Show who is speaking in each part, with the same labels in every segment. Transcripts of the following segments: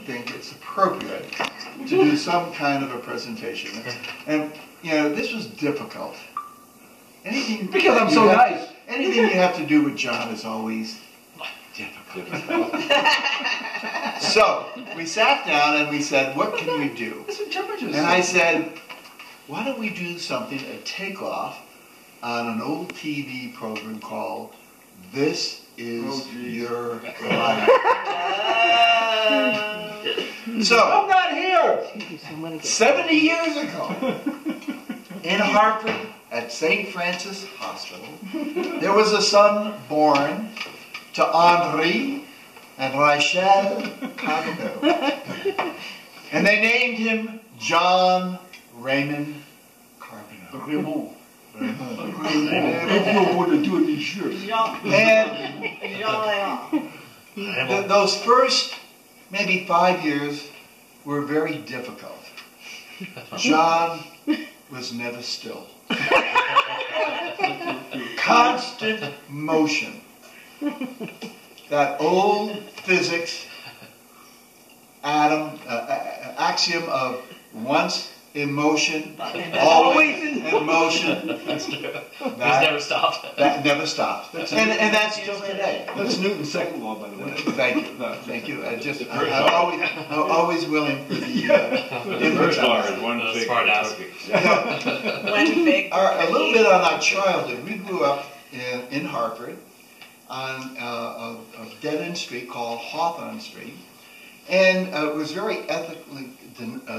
Speaker 1: think it's appropriate to do some kind of a presentation. And, you know, this was difficult. Anything
Speaker 2: because I'm so nice.
Speaker 1: Anything you have to do with John is always difficult. So we sat down and we said, what can we do? And I said, why don't we do something, a takeoff on an old TV program called This Is Your Life. So,
Speaker 2: I'm not here!
Speaker 1: 70 years ago, in Hartford, at St. Francis Hospital, there was a son born to Henri and Rachel Carbonneau. And they named him John Raymond Carbonneau. And those first maybe 5 years were very difficult. John was never still. Constant motion. That old physics axiom of once in motion, always in motion.
Speaker 3: That's true. It's never stopped.
Speaker 1: That never stops. And that's still today.
Speaker 2: That's Newton's second law, by the way.
Speaker 1: Thank you. Thank you. I'm always willing for the
Speaker 4: first law is one big
Speaker 3: smart ass.
Speaker 5: One big.
Speaker 1: A little bit on our childhood. We grew up in Hartford on a dead-end street called Hawthorne Street. And it was very ethnically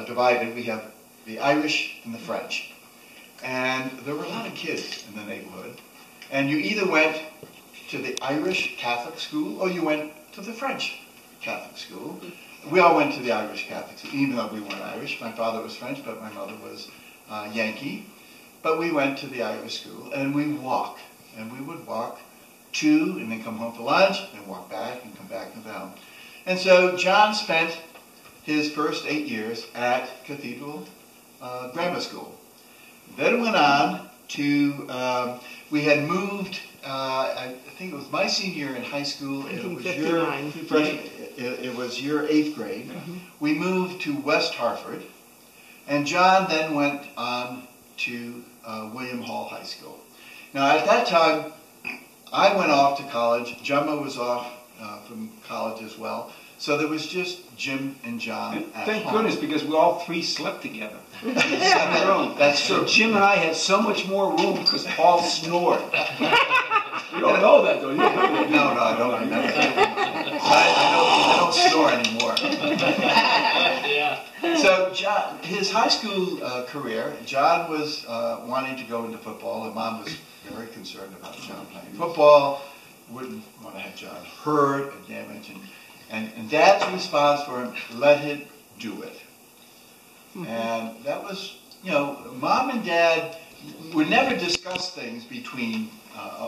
Speaker 1: divided. We have the Irish and the French. And there were a lot of kids in the neighborhood. And you either went to the Irish Catholic school or you went to the French Catholic school. We all went to the Irish Catholic school, even though we weren't Irish. My father was French, but my mother was Yankee. But we went to the Irish school and we walked. And we would walk to and then come home for lunch and walk back and come back and down. And so John spent his first 8 years at Cathedral Grammar School. Then went on to, we had moved, I think it was my senior year in high school. It was your 8th grade. We moved to West Hartford. And John then went on to William Hall High School. Now at that time, I went off to college. Gemma was off from college as well. So there was just Jim and John at
Speaker 2: Thank
Speaker 1: home.
Speaker 2: goodness, because we all three slept together.
Speaker 1: That's true.
Speaker 2: So Jim and I had so much more room because Paul snored. You don't know that, though. You don't know that.
Speaker 1: No, I don't remember that. I don't snore anymore.
Speaker 3: Yeah.
Speaker 1: So John, his high school career, John was wanting to go into football, and Mom was very concerned about John playing football. Wouldn't want to have John hurt or damaged. And Dad's response for him, let him do it. And that was, you know, Mom and Dad would never discuss things between,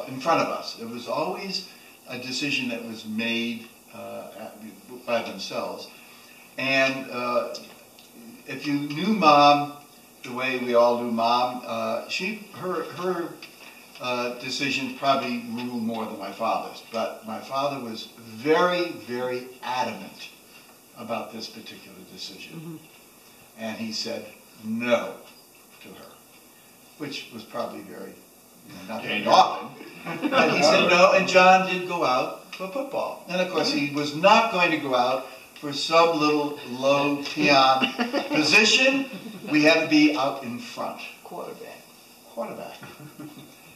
Speaker 1: in front of us. It was always a decision that was made by themselves. And if you knew Mom the way we all knew Mom, her decisions probably rule more than my father's. But my father was very, very adamant about this particular decision. And he said no to her, which was probably very, not very often. But he said no, and John did go out for football. And of course he was not going to go out for some little low peon position. We had to be out in front. Quarterback.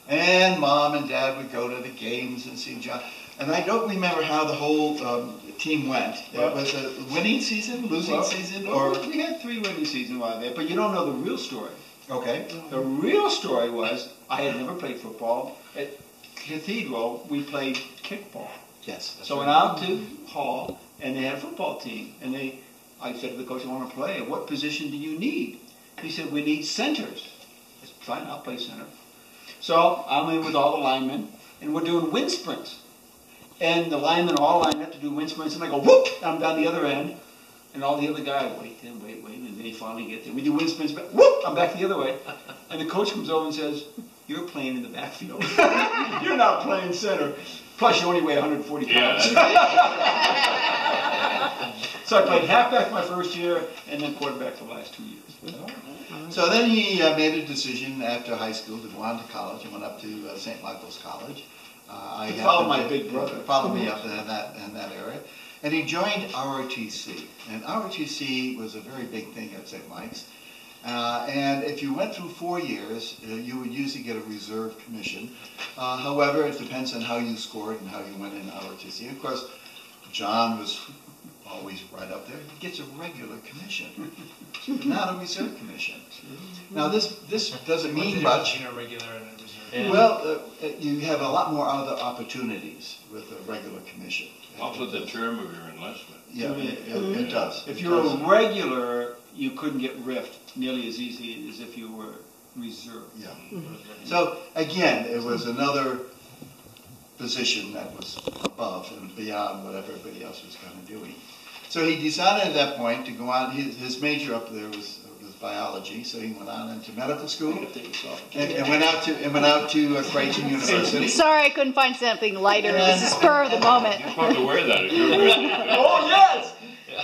Speaker 1: And Mom and Dad would go to the games and see John. And I don't remember how the whole team went. Was it a winning season, losing season? Or
Speaker 2: we had 3 winning seasons while there, but you don't know the real story.
Speaker 1: Okay.
Speaker 2: The real story was I had never played football. At Cathedral, we played kickball.
Speaker 1: Yes.
Speaker 2: So I went out to Hall, and they had a football team. And I said to the coach, I want to play. What position do you need? He said, we need centers. I said, fine, I'll play center. So I'm in with all the linemen, and we're doing wind sprints. And the linemen all lined up to do wind sprints, and I go, whoop, I'm down the other end. And all the other guys, wait, and then they finally get there. We do wind sprints, but whoop, I'm back the other way. And the coach comes over and says, you're playing in the backfield. You're not playing center. Plus, you only weigh 140 pounds. So I played halfback my first year and then quarterback the last 2 years.
Speaker 1: So then he made a decision after high school to go on to college and went up to St. Michael's College. I
Speaker 2: followed my big brother.
Speaker 1: Followed me up in that area. And he joined ROTC. And ROTC was a very big thing at St. Mike's. And if you went through 4 years, you would usually get a reserve commission. However, it depends on how you scored and how you went in ROTC. Of course, John was always right up there. He gets a regular commission, not a reserve commission. Now, this doesn't mean much.
Speaker 3: Between a regular and a reserve? Yeah.
Speaker 1: Well, you have a lot more other opportunities with a regular commission.
Speaker 4: Also the term of your enlistment.
Speaker 1: Yeah, it does.
Speaker 2: If you're a regular, you couldn't get riffed nearly as easy as if you were reserve.
Speaker 1: Yeah. So again, it was another position that was above and beyond what everybody else was kind of doing. So he decided at that point to go on. His major up there was biology, so he went on into medical school and went out to Creighton University.
Speaker 6: Sorry, I couldn't find something lighter. This is spur of the moment.
Speaker 4: You're supposed to wear that at university.
Speaker 2: Oh yes.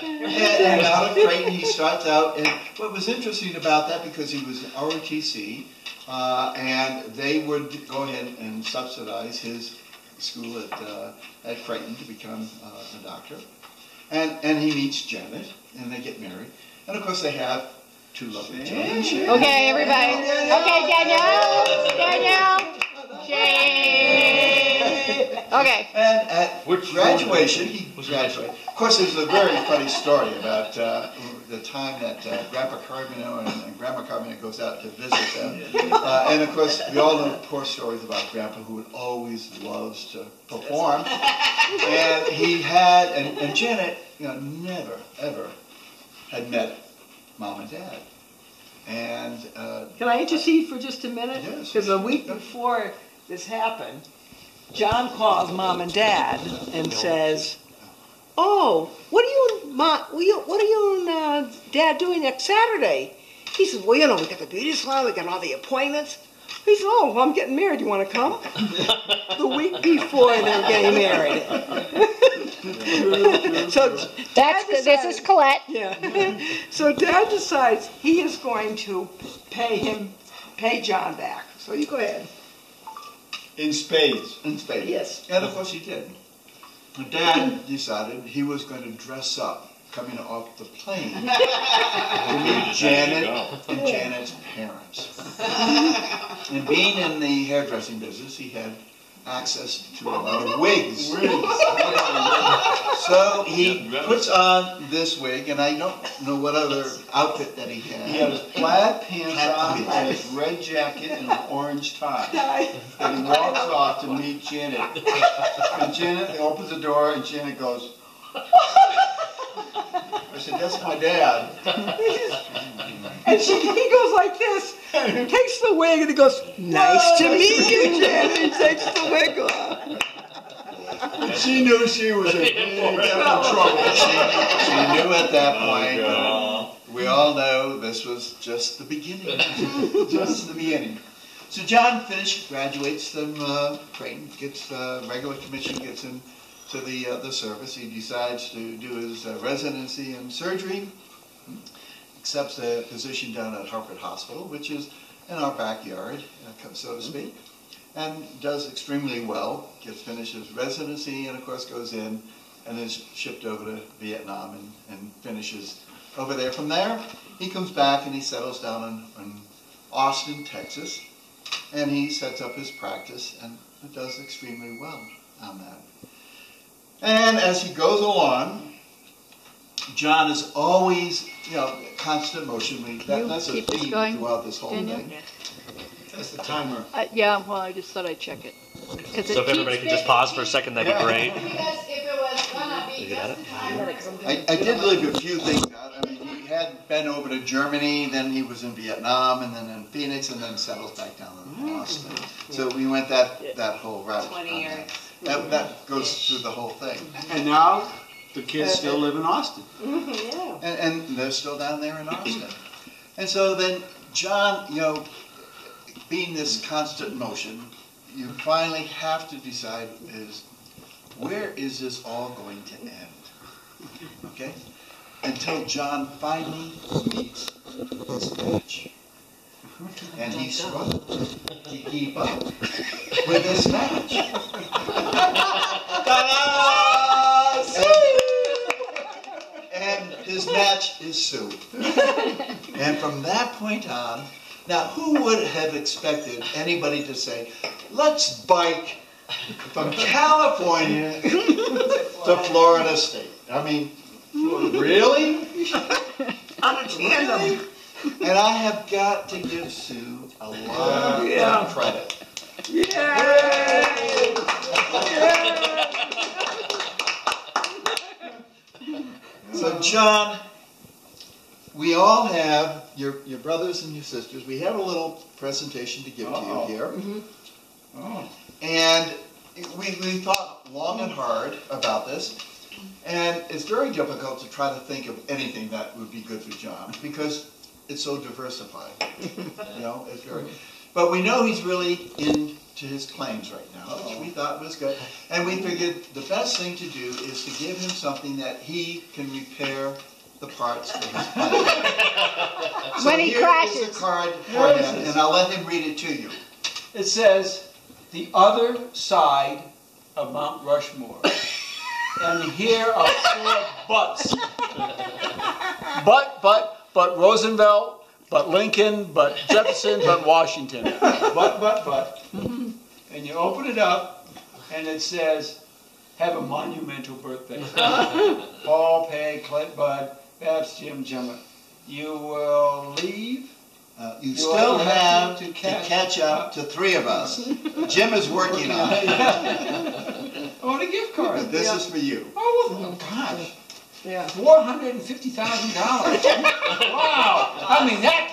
Speaker 1: And out of Creighton, he starts out, and what was interesting about that, because he was ROTC, and they would go ahead and subsidize his school at Creighton to become a doctor. And he meets Janet, and they get married. And of course they have 2 lovely children.
Speaker 6: Okay, everybody. Okay, Danielle. Jane. Okay.
Speaker 1: And at graduation, he graduated. Of course, there's a very funny story about the time that Grandpa Carbonneau and Grandma Carbonneau goes out to visit them. And of course, we all know poor stories about Grandpa, who always loves to perform. And he had, and Janet, never, ever had met Mom and Dad. And
Speaker 5: Can I intercede for just a minute?
Speaker 1: Yes.
Speaker 5: Because a week before this happened, John calls Mom and Dad and says, "Oh, what are you and Dad doing next Saturday?" He says, "Well, we got the beauty salon, we got all the appointments." He said, "Oh, well, I'm getting married. You want to come?" The week before they were getting married. So
Speaker 6: This is Colette.
Speaker 5: yeah. So Dad decides he is going to pay John back. So you go ahead.
Speaker 2: In spades.
Speaker 1: in Spain.
Speaker 5: Yes.
Speaker 1: And of course he did. Dad decided he was going to dress up coming off the plane to meet Janet and Janet's parents. And being in the hairdressing business, he had access to a lot of wigs. So he puts on this wig, and I don't know what other outfit that he had.
Speaker 2: He had his plaid pants on and his red jacket and an orange tie. And he walks off to meet Janet. And Janet opens the door, and Janet goes, I said, "That's my dad."
Speaker 5: And he goes like this, takes the wig, and he goes, "Nice to meet you, Janet." He takes the wig off.
Speaker 2: And she knew she was in big trouble.
Speaker 1: She knew at that point. We all know this was just the beginning. Just the beginning. So John graduates from Creighton, gets regular commission, gets him to the service. He decides to do his residency in surgery, accepts a position down at Harvard Hospital, which is in our backyard, so to speak, and does extremely well, finishes his residency, and of course goes in and is shipped over to Vietnam and finishes over there. From there, he comes back and he settles down in Austin, Texas, and he sets up his practice and does extremely well on that. And as he goes along, John is always, constant motion. That's a theme throughout this whole thing.
Speaker 2: That's the timer.
Speaker 6: Yeah, well, I just thought I'd check it.
Speaker 3: So if everybody could just pause for a second, that'd be great.
Speaker 6: Because if it was gonna be just
Speaker 1: I did leave a few things out. I mean, he had been over to Germany, then he was in Vietnam, and then in Phoenix, and then settled back down in Austin. So we went that whole route.
Speaker 5: 20 years.
Speaker 1: That goes through the whole thing.
Speaker 2: And now the kids still live in Austin.
Speaker 5: Yeah.
Speaker 1: And they're still down there in Austin. And so then John, being this constant motion, you finally have to decide where is this all going to end? Okay? until John finally meets his match. And he struggled to keep up with his match. And his match is Sue. And from that point on, now who would have expected anybody to say, let's bike from California to Florida State? I mean, really?
Speaker 5: On a tandem.
Speaker 1: And I have got to give Sue a lot of credit. So John, we all have, your brothers and your sisters, we have a little presentation to give to you here. And we thought long and hard about this. And it's very difficult to try to think of anything that would be good for John because it's so diversified. You know, it's very. But we know he's really into his claims right now, which we thought was good. And we figured the best thing to do is to give him something that he can repair the parts of his claim. So
Speaker 6: When he crashes.
Speaker 1: Here's a card for him, and I'll let him read it to you.
Speaker 2: It says, the other side of Mount Rushmore. And here are 4 buts. But Roosevelt, but Lincoln, but Jefferson, but Washington. But. And you open it up, and it says, have a monumental birthday. Paul, Peg, Clint, Bud, Babs, Jim, Gemma. You will leave.
Speaker 1: You still have to catch up to 3 of us. Jim is working on it.
Speaker 2: I want a gift card.
Speaker 1: But this is for you.
Speaker 2: Oh, gosh.
Speaker 5: Yeah.
Speaker 2: $450,000. Wow. I mean, that.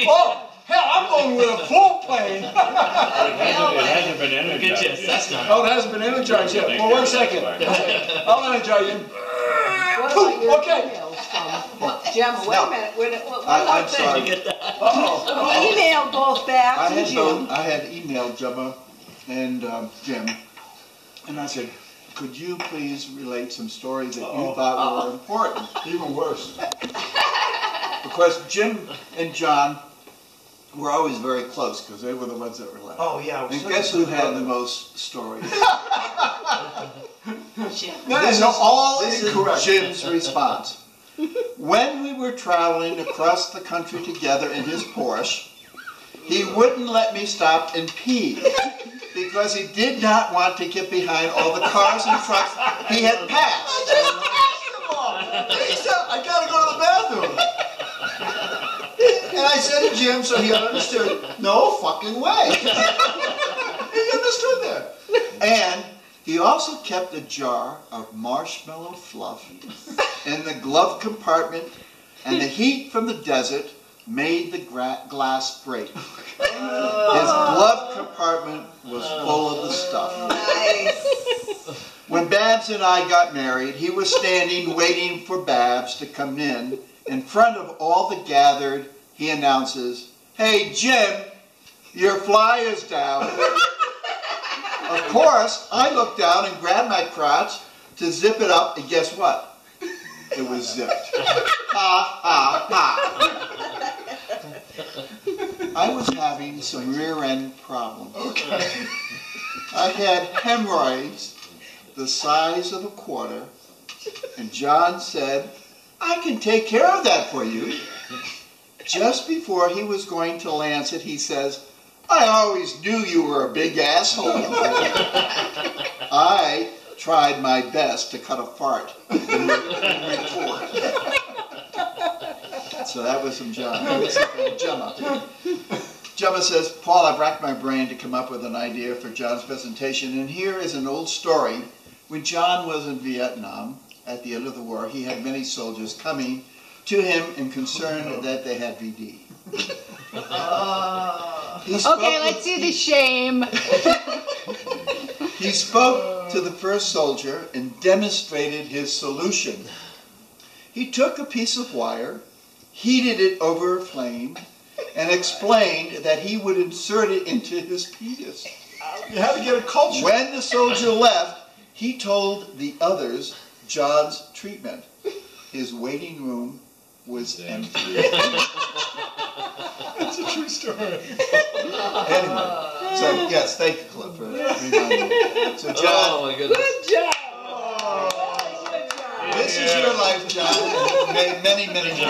Speaker 2: Oh, hell, I'm going with a full plane.
Speaker 4: It hasn't been energized yet.
Speaker 3: That's not.
Speaker 2: Oh, it hasn't been energized yet. Well, 1 second. I'll energize him.
Speaker 5: What about your
Speaker 2: Okay.
Speaker 5: emails from Gemma? Wait a minute. What
Speaker 1: I'm
Speaker 5: about
Speaker 1: sorry.
Speaker 5: the email goes back
Speaker 1: I
Speaker 5: to
Speaker 1: had,
Speaker 5: Jim?
Speaker 1: I had emailed Gemma and Jim, and I said, could you please relate some stories that you thought were important?
Speaker 2: Even worse.
Speaker 1: Because Jim and John were always very close because they were the ones that were left.
Speaker 2: Oh, yeah.
Speaker 1: And guess who had the most stories?
Speaker 2: This is all
Speaker 1: This
Speaker 2: incorrect.
Speaker 1: is Jim's response. When we were traveling across the country together in his Porsche, he wouldn't let me stop and pee because he did not want to get behind all the cars and trucks he had passed.
Speaker 2: I just asked him all. He said, I gotta go to the bathroom.
Speaker 1: And I said to Jim, so he understood, no fucking way. He understood that. And he also kept a jar of marshmallow fluff in the glove compartment, and the heat from the desert made the glass break. His glove compartment was full of the stuff.
Speaker 5: Nice.
Speaker 1: When Babs and I got married, he was standing waiting for Babs to come in. In front of all the gathered, he announces, "Hey, Jim, your fly is down." Of course, I looked down and grabbed my crotch to zip it up, and guess what? It was zipped. Ha, ha, ha. I was having some rear end problems.
Speaker 2: Okay.
Speaker 1: I had hemorrhoids the size of a quarter, and John said, "I can take care of that for you." Just before he was going to lance it, he says, "I always knew you were a big asshole." I tried my best to cut a fart in retort. So that was from John. Gemma. Gemma says, "Paul, I've racked my brain to come up with an idea for John's presentation, and here is an old story. When John was in Vietnam at the end of the war, he had many soldiers coming to him and concerned that they had VD.
Speaker 6: Okay, let's do the shame.
Speaker 1: He spoke to the first soldier and demonstrated his solution. He took a piece of wire, heated it over a flame, and explained that he would insert it into his penis.
Speaker 2: You have to get a culture.
Speaker 1: When the soldier left, he told the others John's treatment. his waiting room was empty.
Speaker 7: That's a true story.
Speaker 1: Anyway, so yes, thank you, Cliff, for reminding me. So John,
Speaker 4: Oh my goodness.
Speaker 5: Good job.
Speaker 1: this is your life, John, and many, many more.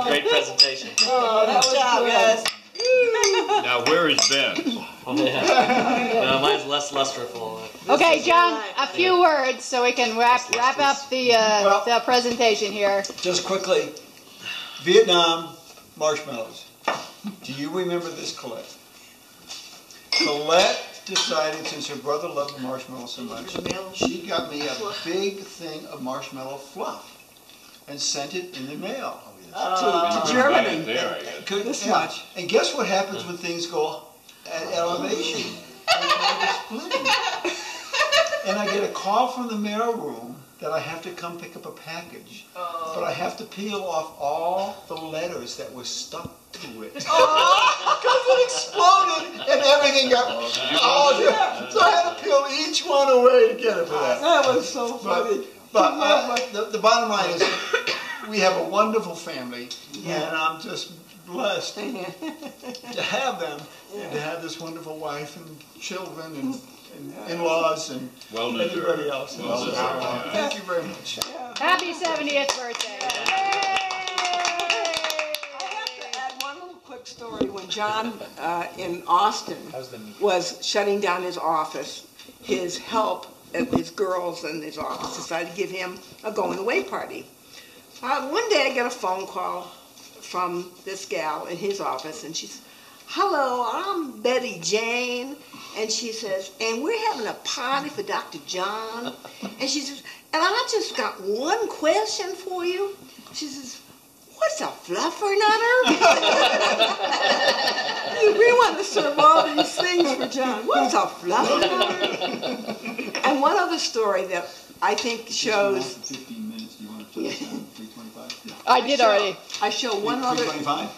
Speaker 3: Great presentation.
Speaker 5: Good job, guys.
Speaker 7: Now, where is Ben?
Speaker 3: No, mine's less lusterful.
Speaker 6: Okay, John, a few words so we can wrap up the presentation here.
Speaker 2: Just quickly, Vietnam marshmallows. Do you remember this, Colette? Colette decided, since her brother loved marshmallows so much, she got me a big thing of marshmallow fluff and sent it in the mail to Germany.
Speaker 7: There, I guess.
Speaker 5: This
Speaker 2: Yeah.
Speaker 5: much.
Speaker 2: And guess what happens when things go at elevation? They kind of split. And I get a call from the mail room that I have to come pick up a package. But I have to peel off all the letters that were stuck to it. Because it exploded and everything got so I had to peel each one away to get it for that.
Speaker 5: That was so funny.
Speaker 2: But the bottom line is we have a wonderful family, and I'm just blessed to have them and to have this wonderful wife and children and in-laws and
Speaker 7: Well deserved.
Speaker 2: everybody else.
Speaker 7: Well deserved, yeah.
Speaker 2: Thank you very much.
Speaker 6: Happy 70th birthday.
Speaker 5: I have to add one little quick story. When John in Austin was shutting down his office, his help, his girls in his office decided to give him a going away party. One day I get a phone call from this gal in his office, and she says, "Hello, I'm Betty Jane," and she says, "and we're having a party for Dr. John," and she says, "and I just got one question for you." She says, "What's a fluffernutter?" We want to serve all these things for John. What's a fluffernutter? And one other story that I think shows.
Speaker 2: 15 minutes. Do you want to put it down? 325?
Speaker 6: I did already.
Speaker 5: I show one other.
Speaker 2: 325?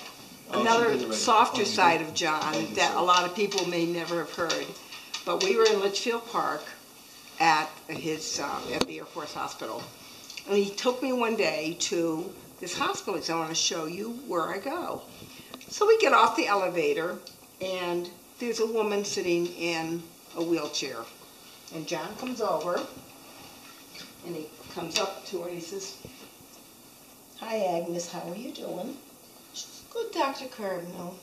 Speaker 5: Another softer side of John that a lot of people may never have heard. But we were in Litchfield Park at his at the Air Force Hospital, and he took me one day to this hospital. He said, "I want to show you where I go." So we get off the elevator, and there's a woman sitting in a wheelchair, and John comes over, and he comes up to her and he says, "Hi, Agnes, how are you doing?" "Good, Dr. Carbonneau."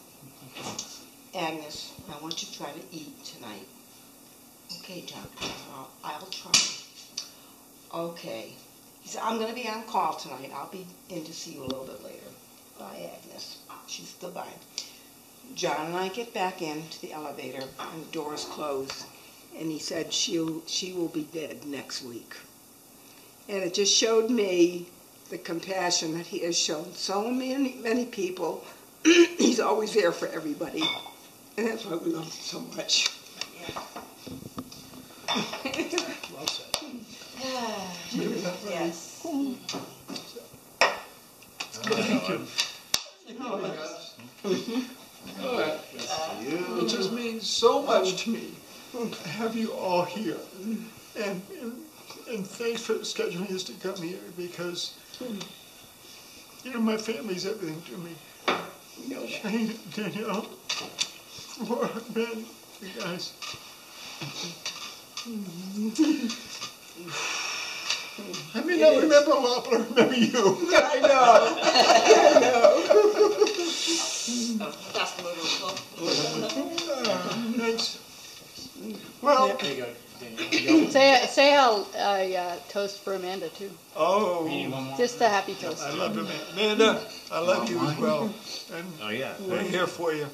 Speaker 5: "Agnes, I want you to try to eat tonight." "Okay, doctor, I'll try." "Okay." He said, "I'm going to be on call tonight. I'll be in to see you a little bit later." "Bye, Agnes." She's goodbye. John and I get back into the elevator, and the doors closed. And he said, she will be dead next week. And it just showed me the compassion that he has shown so many people. He's always there for everybody. And that's why we love him so much.
Speaker 2: Well said.
Speaker 5: Yes.
Speaker 2: Thank you. It just means so much to me to have you all here. And thanks for scheduling us to come here because, my family's everything to me. Shane, Danielle, Laura, Ben, you guys. I may not remember a lot, but I remember you.
Speaker 5: I know.
Speaker 2: Thanks. Well,
Speaker 6: Say a toast for Amanda too.
Speaker 2: oh,
Speaker 6: Just a happy toast.
Speaker 2: I love you, Amanda. I love you as well. And we're here for you.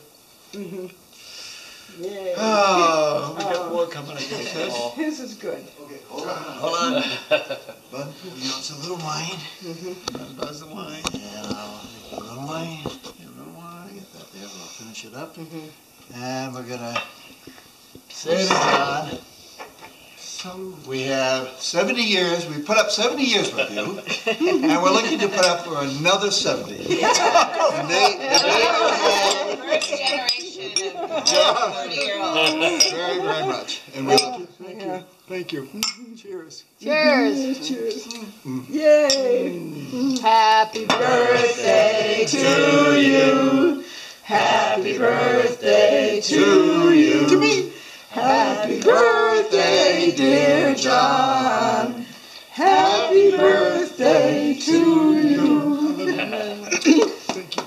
Speaker 5: Yeah.
Speaker 2: Oh, we got more coming, I guess.
Speaker 5: This is good.
Speaker 1: Okay, hold on. Bud, it's a little wine.
Speaker 2: Buzz the wine.
Speaker 1: And I'll make a little wine. Get that there. We'll finish it up. And we're going to say to John, we have 70 years. We put up 70 years with you. And we're looking to put up for another 70. And
Speaker 6: First generation of
Speaker 1: Yeah.
Speaker 6: 30-year-olds.
Speaker 1: very, very much. And we
Speaker 5: Yeah.
Speaker 1: Thank you. Cheers.
Speaker 6: Cheers.
Speaker 5: Cheers. Yay.
Speaker 6: Happy
Speaker 5: Birthday to you. Happy birthday to you. To me. Happy birthday, dear John. Happy birthday to you.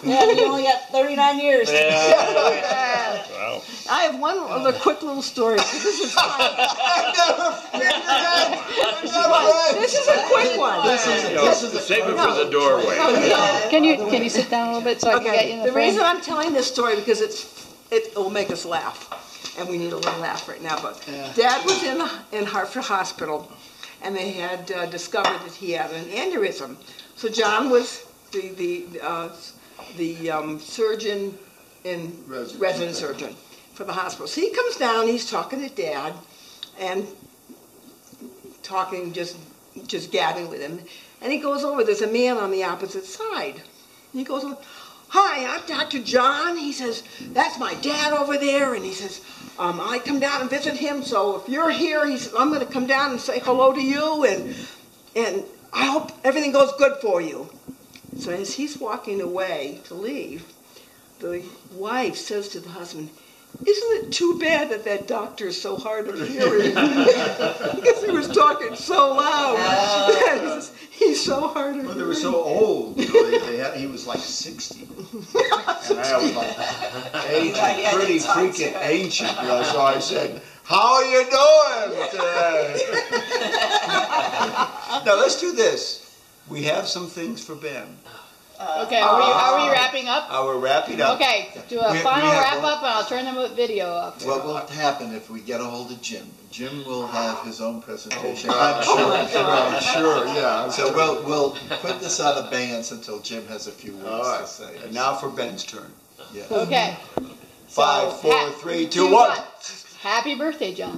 Speaker 5: Yeah, you only got 39 years.
Speaker 3: Yeah.
Speaker 7: Wow.
Speaker 5: I have one other quick little story. This is funny. This is a quick one.
Speaker 7: Save it for the doorway.
Speaker 6: Can you sit down a little bit so I can get you in the
Speaker 5: The
Speaker 6: frame?
Speaker 5: reason I'm telling this story because it will make us laugh, and we need a little laugh right now. But Dad was in Hartford Hospital, and they had discovered that he had an aneurysm. So John was the surgeon in resident surgeon for the hospital. So he comes down, he's talking to Dad, and talking, just gabbing with him. And he goes over, there's a man on the opposite side. And he goes, "Hi, I'm Dr. John." He says, "That's my dad over there." And he says, "I come down and visit him, so if you're here," he says, "I'm going to come down and say hello to you, and I hope everything goes good for you." So as he's walking away to leave, the wife says to the husband, "Isn't it too bad that doctor is so hard of hearing?" Because he was talking so loud. He's so hard of
Speaker 1: Well,
Speaker 5: hearing.
Speaker 1: they were so old. You know, he was like 60. And I was like pretty freaking ancient. You know, so I said, "How are you doing today?" Now let's do this. We have some things for Ben.
Speaker 6: Okay, are we wrapping up?
Speaker 1: We're wrapping up.
Speaker 6: Okay, do a
Speaker 1: We
Speaker 6: final
Speaker 1: have
Speaker 6: wrap
Speaker 1: one.
Speaker 6: up and I'll turn the video off.
Speaker 1: What will happen if we get a hold of Jim? Jim will have his own presentation.
Speaker 5: Oh,
Speaker 1: I'm sure, yeah. So we'll put this on abeyance until Jim has a few words to say. And now for Ben's turn. Yeah.
Speaker 6: Okay.
Speaker 1: 5, 4, 3, 2, 1.
Speaker 6: Happy birthday, John.